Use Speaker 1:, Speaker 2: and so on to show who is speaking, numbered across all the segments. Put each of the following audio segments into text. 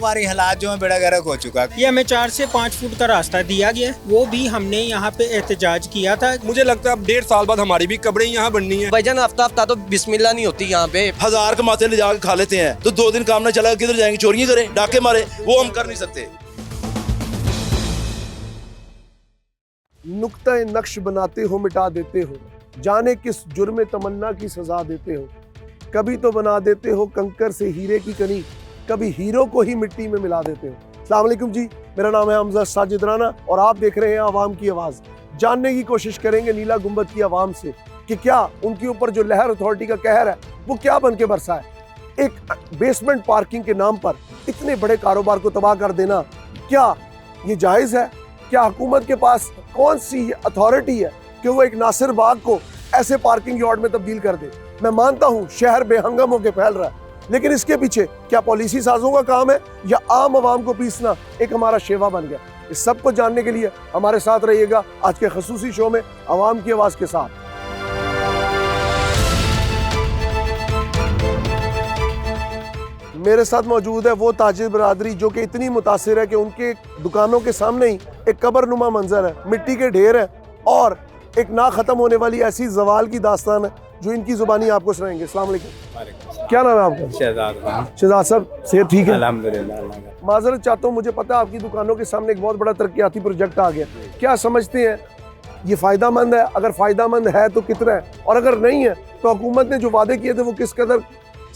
Speaker 1: कारोबारी हालात जो है बेड़ा गर्क हो चुका है।
Speaker 2: ये हमें 4 से 5 फुट का रास्ता दिया गया है, वो भी हमने यहाँ पे एहतजाज किया था।
Speaker 3: मुझे लगता है अब 1.5 साल बाद हमारी भी कब्रें यहाँ बननी है।
Speaker 4: भाईजान हफ्ता हफ्ता तो बिस्मिल्लाह नहीं होती यहाँ पे।
Speaker 5: 1000 कमाते ले जाके खा लेते हैं, तो 2 दिन काम ना चला किधर जाएंगे? चोरियां करें, डाके मारे, वो हम कर नहीं सकते।
Speaker 6: नुक्ता नक्श बनाते हो मिटा देते हो, जाने किस जुर्म तमन्ना की सजा देते हो। कभी तो बना देते हो कंकर से हीरे की कनी, कभी हीरो को ही मिट्टी में मिला देते हो। अस्सलाम वालेकुम जी, मेरा नाम है हमजा साजिद राना और आप देख रहे हैं आवाम की आवाज़। जानने की कोशिश करेंगे नीला गुंबद की आवाम से कि क्या उनके ऊपर जो लहर अथॉरिटी का कहर है वो क्या बन के बरसा है। एक बेसमेंट पार्किंग के नाम पर इतने बड़े कारोबार को तबाह कर देना, क्या ये जायज़ है? क्या हुकूमत के पास कौन सी अथॉरिटी है कि वो एक नासिर बाग को ऐसे पार्किंग यार्ड में तब्दील कर दे? मैं मानता हूँ शहर बेहंगम होकर फैल रहा है, लेकिन इसके पीछे क्या पॉलिसी साजों का काम है या आम आवाम को पीसना एक हमारा शेवा बन गया? इस सब को जानने के लिए हमारे साथ रहिएगा आज के खसूसी शो में आवाम की आवाज़ के साथ। मेरे साथ मौजूद है वो ताजिर बरादरी जो कि इतनी मुतासिर है कि उनके दुकानों के सामने ही एक कब्रनुमा मंजर है, मिट्टी के ढेर है और एक ना ख़त्म होने वाली ऐसी जवाल की दास्तान है जो इनकी ज़ुबानी आपको सुनाएंगे। अस्सलाम वालेकुम। क्या नाम है आपका? शहजाद साहब, सेहत ठीक है?
Speaker 1: अल्हम्दुलिल्लाह।
Speaker 6: माजरत चाहता हूँ, मुझे पता है आपकी दुकानों के सामने एक बहुत बड़ा तरक्याती प्रोजेक्ट आ गया, क्या समझते हैं ये फ़ायदामंद है? अगर फ़ायदामंद है तो कितना है, और अगर नहीं है तो हुकूमत ने जो वादे किए थे वो किस कदर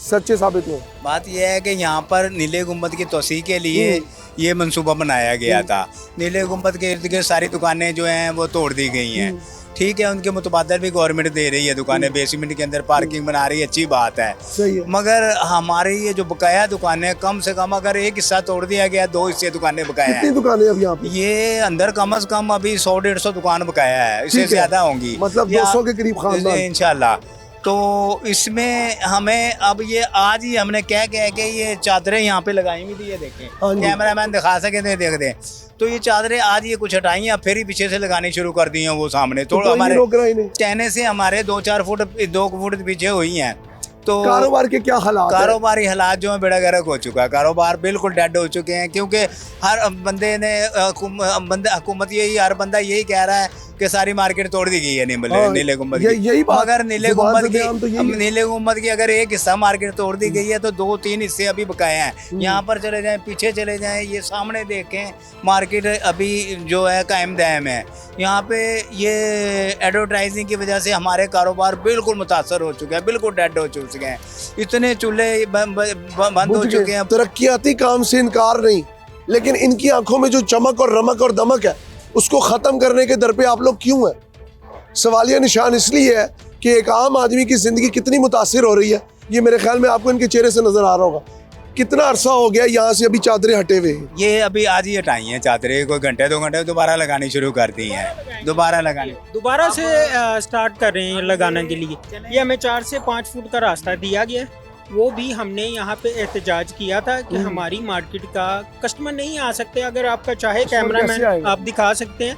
Speaker 6: सच्चे साबित हुए?
Speaker 1: बात यह है कि यहाँ पर नीले गुंबद की तोसी के लिए ये मंसूबा बनाया गया था। नीले गुंबद के इर्द गिर्द सारी दुकानें जो हैं वो तोड़ दी गई हैं। ठीक है, उनके मुतबादल भी गवर्नमेंट दे रही है, दुकानें बेसमेंट के अंदर पार्किंग बना रही है, अच्छी बात है।
Speaker 6: सही है।
Speaker 1: मगर हमारी ये जो बकाया दुकानें, कम से कम अगर एक हिस्सा तोड़ दिया गया, 2 हिस्से दुकानें बकाया
Speaker 6: कितनी
Speaker 1: है।
Speaker 6: दुकानें अब यहाँ पे?
Speaker 1: ये अंदर कम से कम अभी 100-150 दुकान बकाया है, इससे ज्यादा होंगी,
Speaker 6: मतलब 200 के करीब खानदान
Speaker 1: इंशाल्लाह। तो इसमें हमें अब ये आज ही हमने कह के ये चादरें यहाँ पे लगाई हुई थी, ये देखें, कैमरामैन दिखा सके तो देख दें। तो ये चादरें आज ये कुछ हटाई हैं, अब फिर ही पीछे से लगानी शुरू कर दी हैं वो सामने। तो हमारे कहने से हमारे 2-4 फुट 2 फुट पीछे हुई हैं। तो
Speaker 6: कारोबार के क्या हालात?
Speaker 1: कारोबारी हालात जो है बेड़ा गर्क हो चुका है, कारोबार बिल्कुल डेड हो चुके हैं, क्योंकि हर बंदे ने हुकूमत यही, हर बंदा यही कह रहा है कि सारी मार्केट तोड़ दी गई है नीले गुंबद की। मगर नीले गुंबद की अगर एक हिस्सा मार्केट तोड़ दी गई है तो 2-3 हिस्से अभी बकाए हैं। यहाँ पर चले जाएं, पीछे चले जाएं, ये सामने देखें, मार्केट अभी जो है कायम दायम है। यहाँ पे ये एडवर्टाइजिंग की वजह से हमारे कारोबार बिल्कुल मुतासर हो चुके हैं, बिल्कुल डेड हो चुके हैं। इतने चूल्हे बंद हो चुके हैं।
Speaker 6: तरक्याती काम से इनकार नहीं, लेकिन इनकी आंखों में जो चमक और रमक और दमक है उसको ख़त्म करने के दर पे आप लोग क्यों हैं? सवालिया निशान इसलिए है कि एक आम आदमी की ज़िंदगी कितनी मुतासिर हो रही है, ये मेरे ख्याल में आपको इनके चेहरे से नज़र आ रहा होगा। कितना अरसा हो गया यहाँ से अभी चादरें हटे हुए हैं?
Speaker 1: ये अभी आज ही हटाई हैं चादरें, कोई घंटे 2 घंटे दोबारा लगानी शुरू कर दी हैं, दोबारा
Speaker 2: से स्टार्ट कर रहे हैं लगाने के लिए। ये हमें 4 से 5 फुट का रास्ता दिया गया है, वो भी हमने यहाँ पे एहतजाज किया था कि हमारी मार्केट का कस्टमर नहीं आ सकते। अगर आपका चाहे कैमरामैन आप दिखा सकते हैं,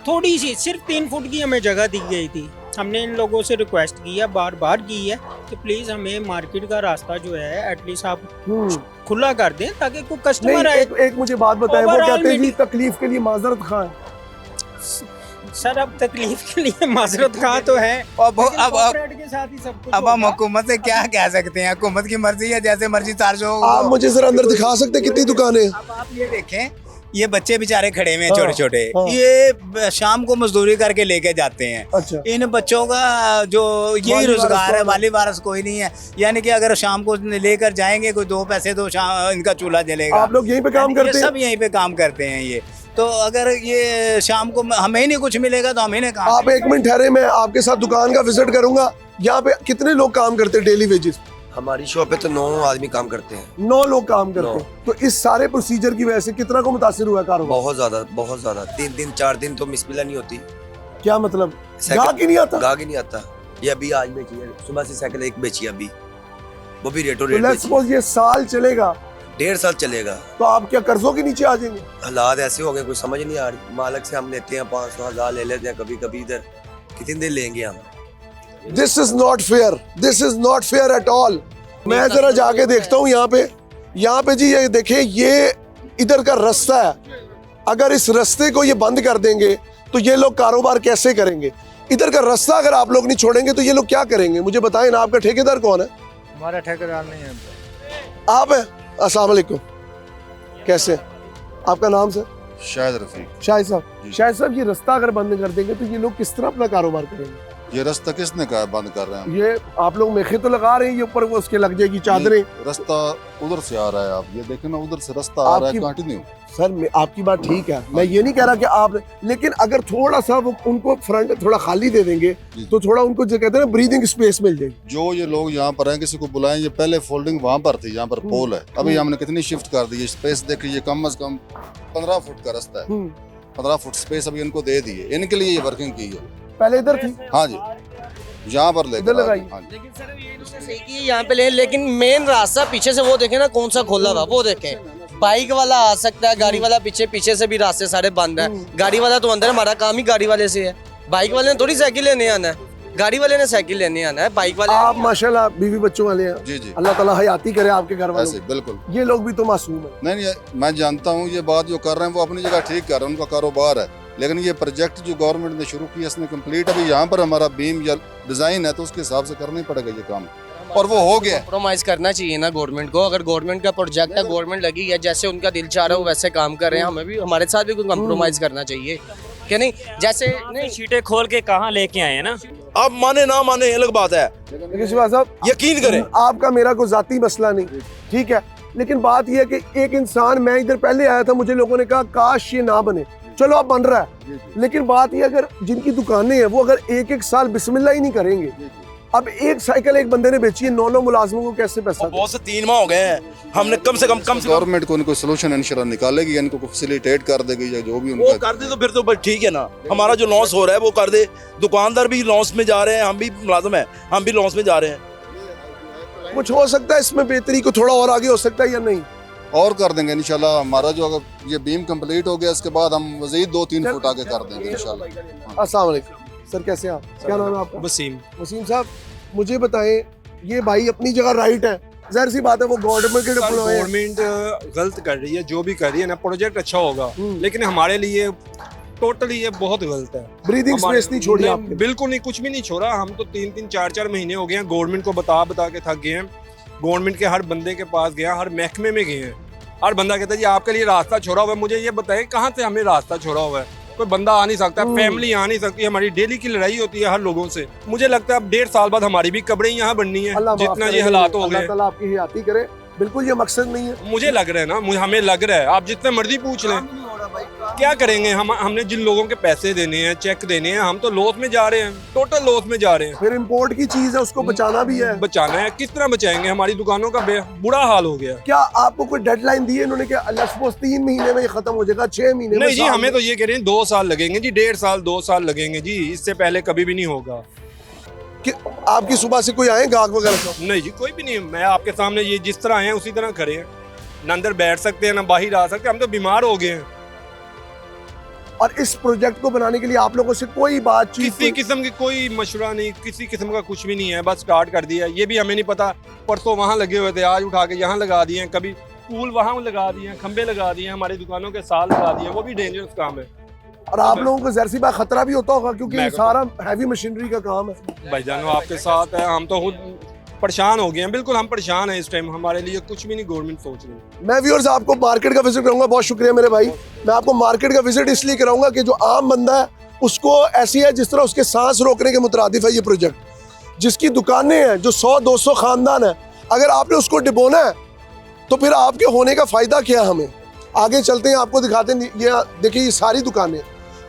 Speaker 2: थोड़ी सी सिर्फ 3 फुट की हमें जगह दी गई थी। हमने इन लोगों से रिक्वेस्ट की है, बार बार की है कि प्लीज़ हमें मार्केट का रास्ता जो है एटलीस्ट आप खुला कर दें ताकि कोई कस्टमर आए।
Speaker 6: एक मुझे बात बताएं, वो कहते हैं जी तकलीफ के लिए माजरत खां।
Speaker 2: सर अब तकलीफ के लिए माजरत खा तो है,
Speaker 1: अब हम हुकूमत से क्या कह सकते हैं? हुकूमत की मर्जी है, जैसे मर्जी चार्ज हो।
Speaker 6: आप मुझे जरा अंदर दिखा सकते हैं कितनी दुकानें?
Speaker 1: अब आप ये देखें, ये बच्चे बेचारे खड़े हुए हैं, छोटे छोटे, ये शाम को मजदूरी करके लेके जाते हैं।
Speaker 6: अच्छा।
Speaker 1: इन बच्चों का जो यही रोजगार है, वाली वारस कोई नहीं है। यानी कि अगर शाम को लेकर जाएंगे, कोई 2 पैसे तो इनका चूल्हा जलेगा।
Speaker 6: आप लोग यहीं पे काम करते हैं?
Speaker 1: सब यहीं पे काम करते हैं ये। तो अगर ये शाम को हमें ही नहीं कुछ मिलेगा तो हमें नहीं काम।
Speaker 6: आप 1 मिनट ठहरे, मैं आपके साथ दुकान का विजिट करूंगा। यहाँ पे कितने लोग काम करते हैं डेली वेजेस?
Speaker 4: हमारी शॉप पे तो 9 आदमी काम करते हैं।
Speaker 6: 9 लोग काम करते हैं। तो इस सारे प्रोसीजर की वजह से कितना को मुतासिर हुआ कारोबार?
Speaker 4: बहुत ज्यादा 3 दिन 4 दिन तो मिसमिला नहीं होती।
Speaker 6: क्या मतलब? गाहक ही नहीं आता?
Speaker 4: गाहक ही नहीं आता। ये अभी आज बेची है, सुबह से साइकिल एक बेची अभी, वो भी रेटो
Speaker 6: तो
Speaker 4: रेट
Speaker 6: लेट्स सपोज ये साल चलेगा,
Speaker 4: 1.5 साल चलेगा,
Speaker 6: तो आप क्या कर्जों के नीचे आ जाएंगे?
Speaker 4: हालात ऐसे हो गए, कुछ समझ नहीं आ रही। मालक से हम लेते हैं 500,000 ले लेते हैं, कभी कभी इधर कितने दिन लेंगे हम?
Speaker 6: This is not fair, this is not fair at all. मैं जरा जाके देखता हूँ यहाँ पे यहाँ पे जी ये देखिए, ये इधर का रास्ता है, अगर इस रास्ते को ये बंद कर देंगे तो ये लोग कारोबार कैसे करेंगे? इधर का रास्ता अगर आप लोग नहीं छोड़ेंगे तो ये लोग क्या करेंगे? मुझे बताएं ना, आपका ठेकेदार कौन है?
Speaker 7: हमारा ठेकेदार नहीं है।
Speaker 6: आप हैं? अस्सलाम वालेकुम, कैसे? आपका नाम सर?
Speaker 8: शाहिद रफीक।
Speaker 6: शाहिद साहब, शाहिद साहब ये रास्ता अगर बंद कर देंगे तो ये लोग किस तरह अपना कारोबार करेंगे?
Speaker 8: ये रास्ता किसने कहा बंद कर रहे हैं?
Speaker 6: ये आप लोग मेखे तो लगा रहे हैं, ये ऊपर वो उसके लग जाएगी चादरें।
Speaker 8: रास्ता उधर से आ रहा है, आप ये देखें ना, उधर से रास्ता आ रहा है कंटिन्यू।
Speaker 6: सर आपकी बात ठीक है, मैं ये नहीं कह रहा कि आप, लेकिन अगर थोड़ा सा वो उनको फ्रंट थोड़ा खाली दे देंगे तो थोड़ा उनको जो कहते हैं ना ब्रीदिंग स्पेस मिल जाएगी।
Speaker 8: जो ये लोग यहाँ पर हैं, किसी को बुलाएं, ये पहले फोल्डिंग वहाँ पर थी, यहाँ पर पोल है, अभी हमने कितनी शिफ्ट कर दी है। स्पेस देखिए, ये कम से कम 15 फुट का रास्ता है, 15 फुट स्पेस अभी इनको दे दी है, इनके लिए ये वर्किंग की है।
Speaker 6: पहले इधर थी,
Speaker 8: हाँ जी, यहाँ पर
Speaker 6: इधर लगाई।
Speaker 9: लेकिन सर ये इन्होंने सही की है यहाँ पे ले, लेकिन मेन रास्ता पीछे से वो देखें ना कौन सा खोला हुआ, वो देखें। बाइक वाला आ सकता है, गाड़ी वाला पीछे, पीछे से भी रास्ते सारे बंद है। गाड़ी वाला तो अंदर, हमारा काम ही गाड़ी वाले से है। बाइक वाले ने थोड़ी साइकिल लेने आना है, गाड़ी वाले ने साइकिल लेने आना है। बाइक वाले,
Speaker 6: आप माशाल्लाह बीवी बच्चों वाले हैं,
Speaker 8: जी जी,
Speaker 6: अल्लाह ताला हयाती करे आपके घर वालों।
Speaker 8: बिल्कुल,
Speaker 6: ये लोग भी तो मासूम है।
Speaker 8: नहीं, मैं जानता हूँ ये बात जो कर रहे हैं वो अपनी जगह ठीक कर रहे हैं, उनका कारोबार है, लेकिन ये प्रोजेक्ट जो गवर्नमेंट ने शुरू किया इसने कंप्लीट, अभी यहाँ पर हमारा बीम या डिजाइन है तो उसके हिसाब से करना ही पड़ेगा ये काम, और वो हो गया।
Speaker 9: कॉम्प्रोमाइज करना चाहिए ना गवर्नमेंट को। अगर गवर्नमेंट का प्रोजेक्ट है, गवर्नमेंट लगी है, जैसे उनका दिल चाह रहा है वैसे काम कर रहे हैं, हमें भी हमारे साथ भी कोई कॉम्प्रोमाइज करना चाहिए कि नहीं? जैसे नहीं,
Speaker 7: शीटें खोल के कहाँ लेके आए हैं ना।
Speaker 5: आप माने ना माने अलग बात है,
Speaker 6: लेकिन शिवा साहब
Speaker 5: यकीन करें,
Speaker 6: आपका मेरा कोई जाती मसला नहीं, ठीक है, लेकिन बात यह है कि एक इंसान, मैं इधर पहले आया था, मुझे लोगों ने कहा काश ये ना बने, चलो अब बन रहा है, लेकिन बात ये अगर जिनकी दुकानें हैं वो अगर एक एक साल बिस्मिल्लाह ही नहीं करेंगे, अब एक साइकिल एक बंदे ने बेची है, 9 मुलाजमों को कैसे पैसा?
Speaker 5: बहुत से 3 माह हो गए हैं, हमने कम से कम
Speaker 8: गवर्नमेंट को इनको सोल्यूशन इंशाल्लाह निकालेगी, इनको फैसिलिटेट कर देगी या जो भी
Speaker 5: वो कर दे तो फिर तो बस ठीक है ना। हमारा जो लॉस हो रहा है वो कर दे, दुकानदार भी लॉस में जा रहे हैं, हम भी मुलाजम हैं, हम भी लॉस में जा रहे हैं।
Speaker 6: कुछ हो सकता है इसमें बेहतरी को थोड़ा और आगे हो सकता है या नहीं?
Speaker 8: और कर देंगे इंशाल्लाह। हमारा जो अगर ये बीम कंप्लीट हो गया इसके बाद हम मजीद 2-3 फुट आगे कर देंगे इंशाल्लाह।
Speaker 6: अस्सलाम वालेकुम सर, कैसे हैं आप? क्या नाम है आपका?
Speaker 3: वसीम।
Speaker 6: वसीम साहब, मुझे बताएं, ये भाई अपनी जगह राइट है, जाहिर सी बात है वो गवर्नमेंट के डिप्लॉय है।
Speaker 3: गवर्नमेंट गलत कर रही है, जो भी कर रही है ना, प्रोजेक्ट अच्छा होगा, लेकिन हमारे लिए टोटली ये बहुत गलत है।
Speaker 6: ब्रीदिंग स्पेस नहीं छोड़ी आपने?
Speaker 3: बिल्कुल नहीं, कुछ भी नहीं छोड़ा। हम तो 3-3, 4-4 महीने हो गए हैं गवर्नमेंट को बता के थक गए हैं। गवर्नमेंट के हर बंदे के पास गया, हर महकमे में गए हैं, हर बंदा कहता है जी आपके लिए रास्ता छोड़ा हुआ है। मुझे ये बताएं कहाँ से हमें रास्ता छोड़ा हुआ है? कोई बंदा आ नहीं सकता, फैमिली आ नहीं सकती, हमारी डेली की लड़ाई होती है हर लोगों से। मुझे लगता है अब 1.5 साल बाद हमारी भी कब्रें यहाँ बननी है, जितना ये हालात हो गए।
Speaker 6: अल्लाह ताला आपकी हयाती करे, बिल्कुल ये मकसद नहीं है।
Speaker 3: मुझे लग रहा है ना, हमें लग रहा है, आप जितने मर्जी पूछ लें, क्या करेंगे हमने जिन लोगों के पैसे देने हैं, चेक देने हैं, हम तो लॉस में जा रहे हैं, टोटल लॉस में जा रहे हैं।
Speaker 6: फिर इंपोर्ट की चीज है, उसको बचाना भी है।
Speaker 3: बचाना है, किस तरह बचाएंगे? हमारी दुकानों का बुरा हाल हो गया।
Speaker 6: क्या आपको कोई डेडलाइन दी है इन्होंने? क्या 3 महीने में ये खत्म हो जाएगा, 6 महीने में?
Speaker 3: नहीं जी, हमें तो ये कह रहे हैं 2 साल लगेंगे जी, 1.5 साल 2 साल लगेंगे जी, इससे पहले कभी भी नहीं होगा।
Speaker 6: कि आपकी सुबह से कोई आए गाहक वगैरह का?
Speaker 3: नहीं जी, कोई भी नहीं। मैं आपके सामने ये जिस तरह आए हैं उसी तरह खड़े हैं, न अंदर बैठ सकते हैं, न बाहर आ सकते हैं, हम तो बीमार हो गए हैं।
Speaker 6: और इस प्रोजेक्ट को बनाने के लिए आप लोगों से कोई बातचीत?
Speaker 3: किसी किस्म की कोई मशवरा नहीं, किसी किस्म का कुछ भी नहीं है, बस स्टार्ट कर दिया। ये भी हमें नहीं पता, परसों वहाँ लगे हुए थे, आज उठा के यहाँ लगा दिए, कभी पुल वहाँ लगा दिए, खंबे लगा दिए, हमारी दुकानों के साल लगा दिए, वो भी डेंजरस काम है।
Speaker 6: और आप लोगों को ज़ाहिर सी बात खतरा भी होता होगा क्योंकि ये सारा हैवी मशीनरी का काम है।
Speaker 3: भाईजान आपके साथ है, हम तो खुद परेशान हो गए हैं, बिल्कुल हम परेशान हैं इस टाइम। हमारे लिए कुछ भी नहीं गवर्नमेंट सोच रही है।
Speaker 6: मैं व्यूअर्स आपको मार्केट का विजिट कराऊंगा, बहुत शुक्रिया मेरे भाई। मैं आपको मार्केट का विजिट इसलिए कराऊंगा कि जो आम बंदा है उसको ऐसी है जिस तरह उसके सांस रोकने के मुतरादिफ है ये प्रोजेक्ट। जिसकी दुकानें हैं, जो 100-200 खानदान है, अगर आपने उसको डिबोना है तो फिर आपके होने का फ़ायदा क्या? हमें आगे चलते हैं, आपको दिखाते हैं। ये देखिए, ये सारी दुकानें,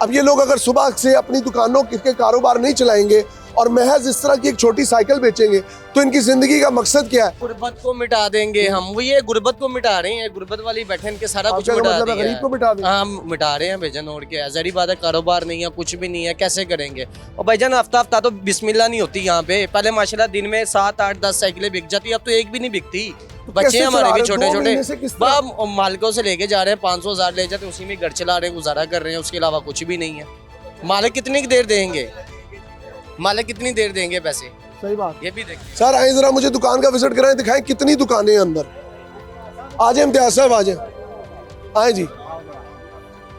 Speaker 6: अब ये लोग अगर सुबह से अपनी दुकानों के कारोबार नहीं चलाएंगे और महज इस तरह की एक छोटी साइकिल बेचेंगे तो इनकी जिंदगी का मकसद क्या है?
Speaker 9: गुर्बत को मिटा देंगे हम। वो ये गुर्बत को मिटा रहे हैं, गुर्बत वाली बैठे इनके सारा कुछ मिटा
Speaker 6: मतलब
Speaker 9: दिया
Speaker 6: गरीब को मिटा देंगे?
Speaker 9: हाँ, मिटा रहे हैं भाईजान, और क्या है? जहरी बात है, कारोबार नहीं है, कुछ भी नहीं है, कैसे करेंगे? और भाईजान हफ्ता तो बिस्मिल्लाह नहीं होती यहाँ पे। पहले माशाल्लाह दिन में 7, 8, 10 साइकिलें बिक जाती, अब तो एक भी नहीं बिकती। बच्चे हमारे भी छोटे छोटे मालिकों से लेके जा रहे हैं, 500,000 ले जाते, उसी में घर चला रहे हैं, गुजारा कर रहे हैं, उसके अलावा कुछ भी नहीं है। मालिक कितनी देर देंगे? मालिक कितनी देर देंगे पैसे?
Speaker 6: सही बात,
Speaker 9: ये भी देखिए।
Speaker 6: सर आए जरा मुझे दुकान का विजिट कराएं, दिखाएं कितनी दुकानें हैं अंदर। आ जाए इम्तियाज साहब, आ जाए, आए जी।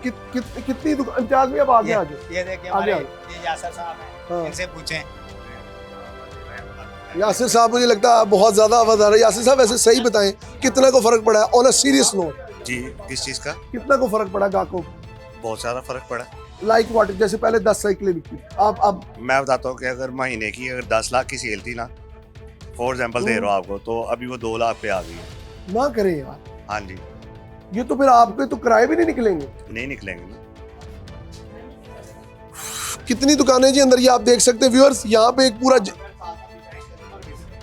Speaker 6: कितनी दुकान इम्तियाज भी, अब आगे आ जाए।
Speaker 1: ये देखिए
Speaker 6: आगे
Speaker 1: हमारे
Speaker 6: आ
Speaker 1: ये यासर साहब हैं,
Speaker 6: हाँ।
Speaker 1: इनसे पूछें।
Speaker 6: यासिर साहब, मुझे लगता है बहुत ज्यादा आवाज आ रहा है। यासिर साहब वैसे सही बताएं, कितना को फर्क पड़ा है ऑन अ सीरियस नोट?
Speaker 10: जी, किस चीज़ का?
Speaker 6: कितना को फर्क पड़ा ग्राहकों को?
Speaker 10: बहुत सारा फर्क पड़ा।
Speaker 6: Like what? जैसे पहले 10 साइकिलें बिकती, अब
Speaker 10: मैं बताता हूँ कि अगर महीने की अगर 10 लाख की सेल थी ना, फॉर एग्जाम्पल दे रहा हूँ आपको, तो अभी वो 2 लाख पे आ गई है।
Speaker 6: ना करें यार,
Speaker 10: हाँ जी,
Speaker 6: ये तो फिर आपके तो किराए भी नहीं निकलेंगे।
Speaker 10: नहीं निकलेंगे ना।
Speaker 6: कितनी दुकानें जी अंदर, ये आप देख सकते हैं व्यूअर्स, यहाँ पे एक पूरा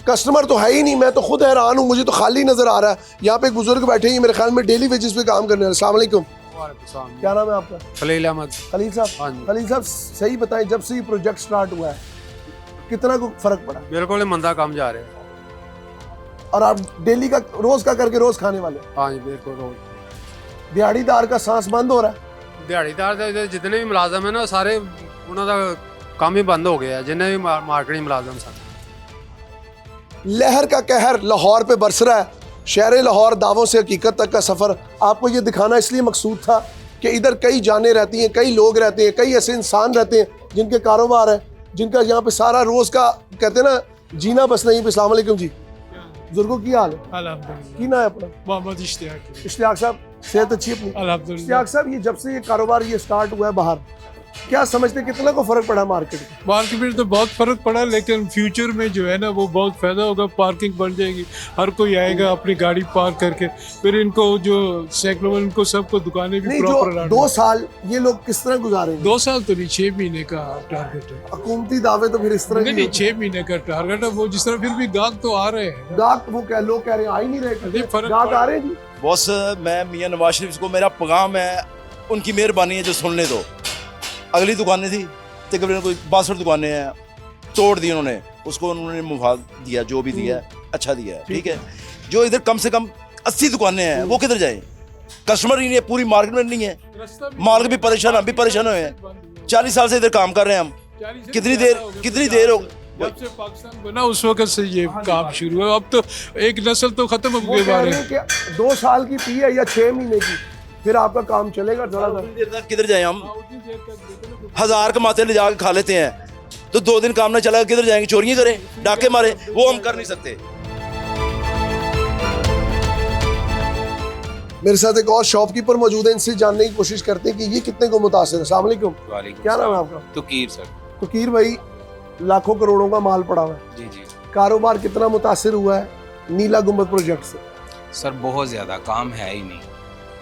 Speaker 6: कस्टमर तो है ही नहीं। मैं तो खुद हैरान हूँ, मुझे तो खाली नजर आ रहा है। यहाँ पे एक बुजुर्ग बैठे हैं, मेरे ख्याल में डेली वेजेस पे काम करने वाले। अस्सलाम वालेकुम, क्या नाम है आपका?
Speaker 3: खलील अहमद।
Speaker 6: खलील साहब, खलील साहब सही बताएं, जब से ये प्रोजेक्ट स्टार्ट हुआ है कितना को फर्क पड़ा?
Speaker 3: बिल्कुल मंदा काम जा रहे हैं।
Speaker 6: और आप डेली का रोज का करके रोज खाने वाले,
Speaker 3: हाँ जी बिल्कुल। रोज
Speaker 6: दिहाड़ीदार का सांस बंद हो रहा है।
Speaker 3: दिहाड़ीदार दे जितने भी मुलाजम है ना, सारे उन्होंने काम ही बंद हो गया है, जिन्हें भी मार्केटिंग मुलाजम सा।
Speaker 6: लहर का कहर लाहौर पे बरस रहा है। शहर लाहौर दावों से हकीकत तक का सफ़र आपको ये दिखाना इसलिए मकसूद था कि इधर कई जानें रहती हैं, कई लोग रहते हैं, कई ऐसे इंसान रहते हैं जिनके कारोबार है, जिनका यहाँ पे सारा रोज़ का कहते हैं ना जीना बस नहीं। अस्सलाम वालेकुम जी, बुजुर्गों की हाल है?
Speaker 3: अल्हम्दुलिल्लाह।
Speaker 6: की ना है अपना?
Speaker 3: मोहम्मद इश्तियाक।
Speaker 6: इश्तियाक साहब, सेहत अच्छी अपनी?
Speaker 3: अल्हम्दुलिल्लाह।
Speaker 6: इश्तियाक साहब, ये जब से ये कारोबार ये स्टार्ट हुआ है बाहर, क्या समझते कितना को फर्क पड़ा मार्केट में?
Speaker 3: मार्केट में तो बहुत फर्क पड़ा, लेकिन फ्यूचर में जो है ना वो बहुत फायदा होगा। पार्किंग बन जाएगी, हर कोई आएगा अपनी गाड़ी पार्क करके, फिर इनको जो सैकड़ों इनको सबको दुकानें भी
Speaker 6: नहीं,
Speaker 3: प्रॉपर
Speaker 6: जो 2 साल ये लोग किस तरह गुजारेंगे?
Speaker 3: 2 साल तो नहीं, 6 महीने का टारगेट है।
Speaker 6: हुकूमती दावे तो फिर इस तरह
Speaker 3: नहीं, 6 महीने का टारगेट है वो, जिस तरह फिर भी गाहक तो आ रहे हैं।
Speaker 6: गाहक वो क्या लोग कह रहे हैं आ ही नहीं रहे,
Speaker 3: फर्क
Speaker 6: गाहक आ रहे हैं जी।
Speaker 5: बॉस, मैं मियां नवाज शरीफ को मेरा पैगाम है, उनकी मेहरबानी है जो सुन ले। तो अगली दुकानें थी तकरीबन कोई 62 दुकानें हैं, तोड़ दी उन्होंने, उसको उन्होंने मुफाद दिया, जो भी दिया है अच्छा दिया है, ठीक है। जो इधर कम से कम 80 दुकानें हैं वो किधर जाएं? कस्टमर ही नहीं है, पूरी मार्केट में नहीं है, मालिक भी परेशान, हम भी परेशान हुए हैं। 40 साल से इधर काम कर रहे हैं हम, कितनी देर हो गई?
Speaker 3: जब से पाकिस्तान बना उस वक्त से ये काम शुरू हुआ। अब तो एक नस्ल तो खत्म हो
Speaker 6: वो
Speaker 3: गई।
Speaker 6: कह रहे हैं कि 2 साल की फी है या 6 महीने की, फिर आपका काम चलेगा। जरा
Speaker 5: देर तक किधर जाए हम? 1000 कमाते ले जाके खा लेते हैं, तो 2 दिन काम ना चला किधर जाएंगे? चोरियां करें, डाके मारे, वो हम कर नहीं सकते।
Speaker 6: मेरे साथ एक और शॉपकीपर मौजूद है, इनसे जानने की कोशिश करते हैं कि ये कितने को मुतासिर है। अस्सलाम वालेकुम, क्या नाम है आपका?
Speaker 7: तुकीर सर।
Speaker 6: तुकीर भाई, लाखों करोड़ों का माल पड़ा हुआ है,
Speaker 7: जी जी
Speaker 6: कारोबार कितना मुतासिर हुआ है नीला गुंबद प्रोजेक्ट से?
Speaker 7: सर, बहुत ज़्यादा काम है ही नहीं।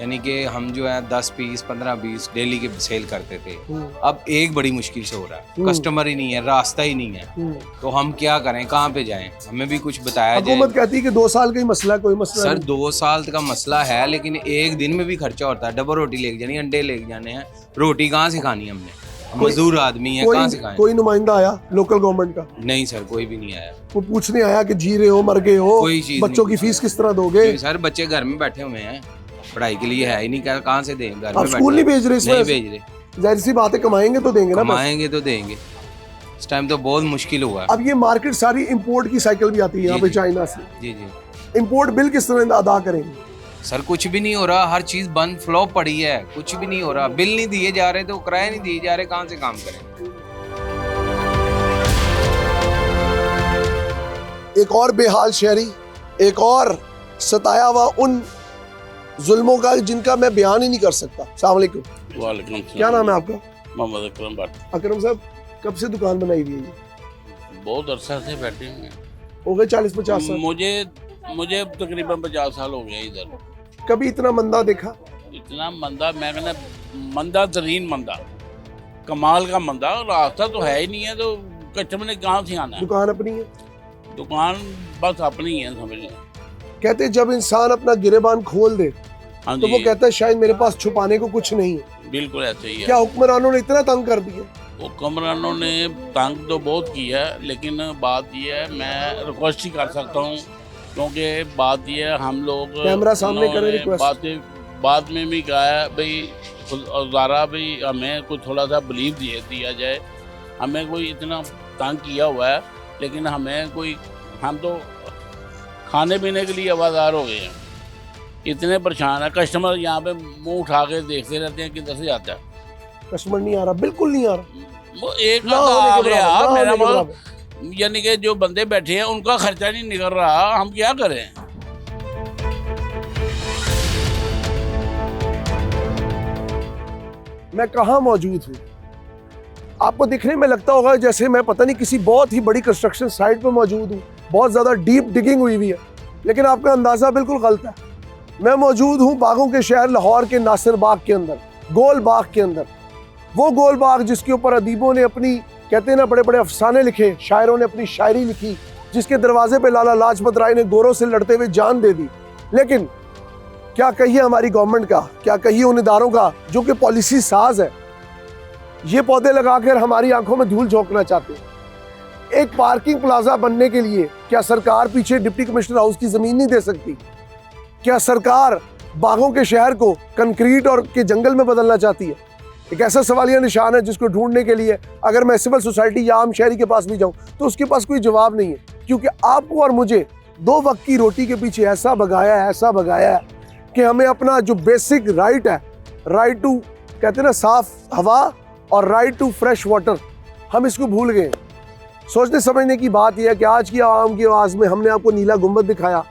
Speaker 7: यानी कि हम जो है 10 पीस 15 पीस डेली के सेल करते थे, अब एक बड़ी मुश्किल से हो रहा है, कस्टमर ही नहीं है, रास्ता ही नहीं है, तो हम क्या करें, कहाँ पे जाएं? हमें भी कुछ बताया जाए।
Speaker 6: हुकूमत कहती है कि 2 साल का ही मसला, कोई मसला
Speaker 7: सर
Speaker 6: नहीं।
Speaker 7: 2 साल का मसला है, लेकिन एक दिन में भी खर्चा होता है। डबल रोटी लेके जानी, अंडे लेके जाने हैं, रोटी कहाँ से खानी हमने? मजदूर आदमी है, कहाँ से खाएं?
Speaker 6: कोई नुमाइंदा आया लोकल गवर्नमेंट का?
Speaker 7: नहीं सर, कोई भी नहीं आया।
Speaker 6: वो पूछने आया कि जी रहे हो, मर गए हो,
Speaker 7: कोई चीज
Speaker 6: बच्चों
Speaker 7: नहीं
Speaker 6: की फीस किस तरह दोगे?
Speaker 7: सर, बच्चे घर में बैठे हुए हैं, पढ़ाई के लिए है ही नहीं, कहाँ से दें? घर
Speaker 6: आप
Speaker 7: में
Speaker 6: स्कूल नहीं भेज रहे?
Speaker 7: नहीं भेज रहे।
Speaker 6: जाहिर सी बात है, कमाएंगे तो देंगे ना,
Speaker 7: कमाएंगे तो देंगे। इस टाइम तो बहुत मुश्किल हुआ है।
Speaker 6: अब ये मार्केट सारी इंपोर्ट की साइकिल भी आती है यहाँ पे चाइना से,
Speaker 7: जी जी।
Speaker 6: इंपोर्ट बिल किस तरह अदा करेंगे?
Speaker 7: सर कुछ भी नहीं हो रहा, हर चीज बंद, फ्लॉप पड़ी है, कुछ भी नहीं हो रहा। बिल नहीं दिए जा रहे तो किराए नहीं दिए जा रहे, कहाँ से काम करें?
Speaker 6: एक और बेहाल शहरी, एक और सताया हुआ उन जुल्मों का जिनका मैं बयान ही नहीं कर सकता। अस्सलाम वालेकुम, क्या नाम है आपका?
Speaker 11: मोहम्मद अकरम भट्ट।
Speaker 6: अकरम साहब, कब से दुकान बनाई हुई है ये?
Speaker 11: बहुत अरसा से बैठे हैं,
Speaker 6: हो गए 40-50 साल।
Speaker 11: मुझे तकरीबन 50 साल हो गए इधर।
Speaker 6: कभी इतना मंदा देखा?
Speaker 11: इतना मंदा, मैं कहना मंदा तरीन मंदा, कमाल का मंदा। रास्ता तो है ही नहीं है, तो कस्टमर ने कहाँ से आना है?
Speaker 6: दुकान अपनी है?
Speaker 11: दुकान बस अपनी है, समझ लें।
Speaker 6: कहते जब इंसान अपना गिरेबान खोल दे
Speaker 11: हाँ
Speaker 6: तो
Speaker 11: जी,
Speaker 6: वो कहता है शायद मेरे पास छुपाने को कुछ नहीं है।
Speaker 11: बिल्कुल ऐसे ही है।
Speaker 6: क्या हुक्मरानों ने इतना तंग कर दिया?
Speaker 11: हुक्मरानों ने तंग तो बहुत किया है, लेकिन बात यह है, मैं रिक्वेस्ट ही कर सकता हूँ, क्योंकि बात यह है, हम लोग
Speaker 6: कैमरा सामने करें रिक्वेस्ट।
Speaker 11: बाद में भी कहा है भाई ज़रा भाई हमें कुछ थोड़ा सा बिलीव दिया जाए। हमें कोई इतना तंग किया हुआ है, लेकिन हमें कोई, हम तो खाने पीने के लिए आवाज़ार हो गए हैं। इतने परेशान है कस्टमर, यहाँ पे मुंह उठा के देखते रहते हैं किधर से आता है।
Speaker 6: कस्टमर नहीं आ रहा, बिल्कुल नहीं आ रहा।
Speaker 11: वो एक
Speaker 6: ना
Speaker 11: आधा
Speaker 6: होने
Speaker 11: आ
Speaker 6: के
Speaker 11: गया,
Speaker 6: बराबर, ना
Speaker 11: मेरा
Speaker 6: होने के
Speaker 11: मतलब
Speaker 6: बराबर।
Speaker 11: यानी कि जो बंदे बैठे हैं उनका खर्चा नहीं निकल रहा, हम क्या करें।
Speaker 6: मैं कहाँ मौजूद हूँ? आपको दिखने में लगता होगा जैसे मैं पता नहीं किसी बहुत ही बड़ी कंस्ट्रक्शन साइट पर मौजूद हूँ, बहुत ज़्यादा डीप डिगिंग हुई हुई है, लेकिन आपका अंदाज़ा बिल्कुल गलत है। मैं मौजूद हूँ बागों के शहर लाहौर के नासिर बाग के अंदर, गोल बाग के अंदर। वो गोल बाग जिसके ऊपर अदीबों ने अपनी, कहते हैं ना, बड़े बड़े अफसाने लिखे, शायरों ने अपनी शायरी लिखी, जिसके दरवाजे पे लाला लाजपत राय ने गोरों से लड़ते हुए जान दे दी। लेकिन क्या कहिए हमारी गवर्नमेंट का, क्या कहिए उन इदारों का जो कि पॉलिसी साज है, ये पौधे लगाकर हमारी आंखों में धूल झोंकना चाहते हैं। एक पार्किंग प्लाजा बनने के लिए क्या सरकार पीछे डिप्टी कमिश्नर हाउस की ज़मीन नहीं दे सकती? क्या सरकार बागों के शहर को कंक्रीट और के जंगल में बदलना चाहती है? एक ऐसा सवालिया निशान है जिसको ढूंढने के लिए अगर मैं सिविल सोसाइटी या आम शहरी के पास भी जाऊं तो उसके पास कोई जवाब नहीं है, क्योंकि आपको और मुझे 2 वक्त की रोटी के पीछे ऐसा भगाया है कि हमें अपना जो बेसिक राइट है, राइट टू, कहते हैं ना, साफ हवा और राइट टू फ्रेश वाटर, हम इसको भूल गए। सोचने समझने की बात यह है कि आज की आवाम की आवाज़ में हमने आपको नीला गुंबद दिखाया,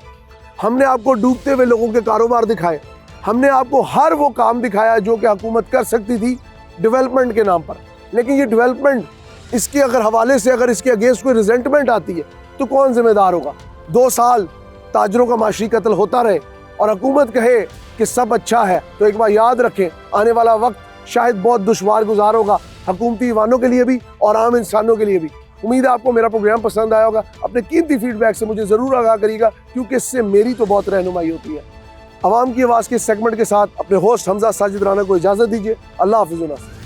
Speaker 6: हमने आपको डूबते हुए लोगों के कारोबार दिखाए, हमने आपको हर वो काम दिखाया जो कि हुकूमत कर सकती थी डेवलपमेंट के नाम पर। लेकिन ये डेवलपमेंट, इसके अगर हवाले से अगर इसके अगेंस्ट कोई रिजेंटमेंट आती है तो कौन जिम्मेदार होगा? 2 साल ताजरों का माशी कत्ल होता रहे और हुकूमत कहे कि सब अच्छा है, तो एक बार याद रखें, आने वाला वक्त शायद बहुत दुश्वार गुजार होगा हुकूमती ईवानों के लिए भी और आम इंसानों के लिए भी। उम्मीद है आपको मेरा प्रोग्राम पसंद आया होगा। अपने कीमती फीडबैक से मुझे ज़रूर आगाह करिएगा, क्योंकि इससे मेरी तो बहुत रहनुमाई होती है। आवाम की आवाज़ के सेगमेंट के साथ अपने होस्ट हमजा साजिद राना को इजाज़त दीजिए। अल्लाह हाफ़िज़।